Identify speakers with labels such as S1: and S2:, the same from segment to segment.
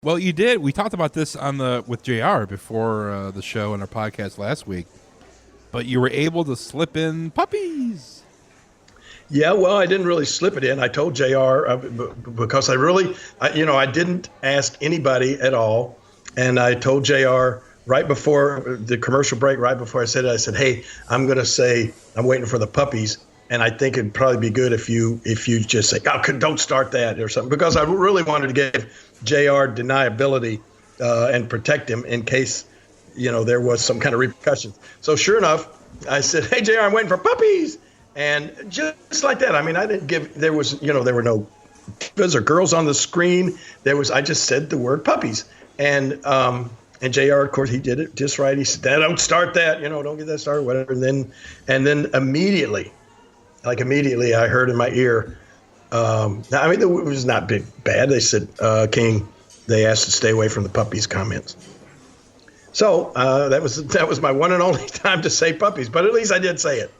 S1: Well, you did. We talked about this with JR before the show and our podcast last week. But you were able to slip in puppies.
S2: Yeah, well, I didn't really slip it in. I told JR because I didn't ask anybody at all. And I told JR right before the commercial break, right before I said it, I said, hey, I'm going to say I'm waiting for the puppies. And I think it'd probably be good if you just say, oh, don't start that or something, because I really wanted to give JR deniability and protect him in case, there was some kind of repercussions. So sure enough, I said, hey, JR, I'm waiting for puppies. And just like that, I mean, I didn't give, there were no divas or girls on the screen. I just said the word puppies. And JR, of course, he did it just right. He said, don't start that, don't get that started, whatever. And then immediately, I heard in my ear, it was not bad. They said, King, they asked to stay away from the puppies comments. So that was my one and only time to say puppies, but at least I did say it.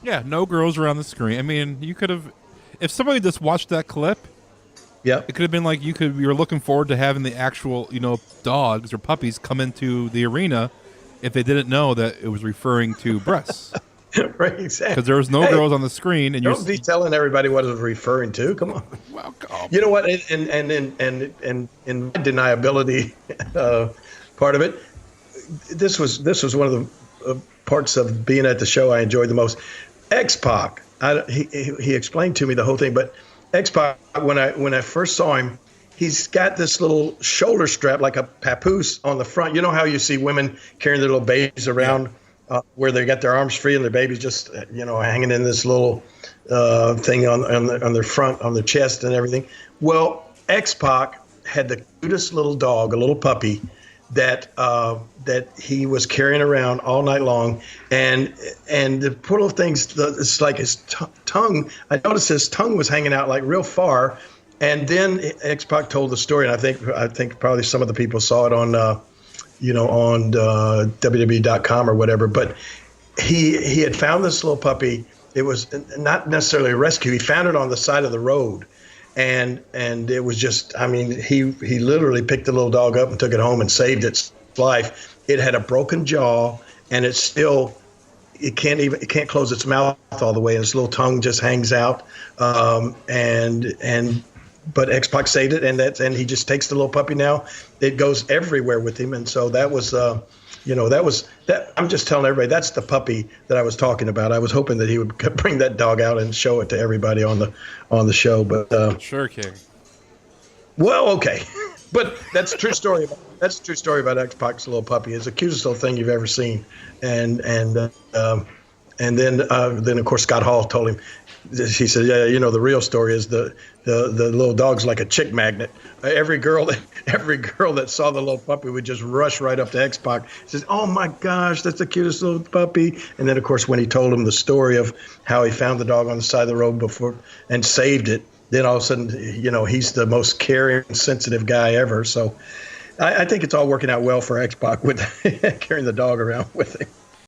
S1: Yeah, no girls were on the screen. I mean, you could have, if somebody just watched that clip,
S2: yeah,
S1: it could have been like you were looking forward to having the actual, dogs or puppies come into the arena if they didn't know that it was referring to breasts.
S2: Right, exactly.
S1: Because there was no girls on the screen, and
S2: don't be telling everybody what it was referring to. Come on.
S1: Welcome.
S2: You know what? And in deniability part of it, this was one of the parts of being at the show I enjoyed the most. X-Pac, he explained to me the whole thing, but X-Pac, when I first saw him, he's got this little shoulder strap like a papoose on the front. You know how you see women carrying their little babies around, where they got their arms free and their baby's just hanging in this little thing on their front, on their chest and everything. Well, X-Pac had the cutest little dog, a little puppy, that he was carrying around all night long, and the poor little things, it's like his tongue. I noticed his tongue was hanging out like real far, and then X-Pac told the story, and I think probably some of the people saw it on WWE.com or whatever. But he had found this little puppy. It was not necessarily a rescue. He found it on the side of the road. And it was just, he literally picked the little dog up and took it home and saved its life. It had a broken jaw, and it can't close its mouth all the way, and its little tongue just hangs out. But X-Pac saved it, and he just takes the little puppy now. It goes everywhere with him, and so that was that. I'm just telling everybody that's the puppy that I was talking about. I was hoping that he would bring that dog out and show it to everybody on the show, but
S1: sure, King. Well,
S2: okay, but that's a true story. That's a true story about X-Pac's little puppy. It's the cutest little thing you've ever seen, and then of course Scott Hall told him. He said, yeah, the real story is the little dog's like a chick magnet. Every girl that saw the little puppy would just rush right up to X-Pac. Says, oh my gosh, that's the cutest little puppy. And then of course when he told him the story of how he found the dog on the side of the road before and saved it, then all of a sudden, he's the most caring, sensitive guy ever. So I think it's all working out well for X-Pac with carrying the dog around with him.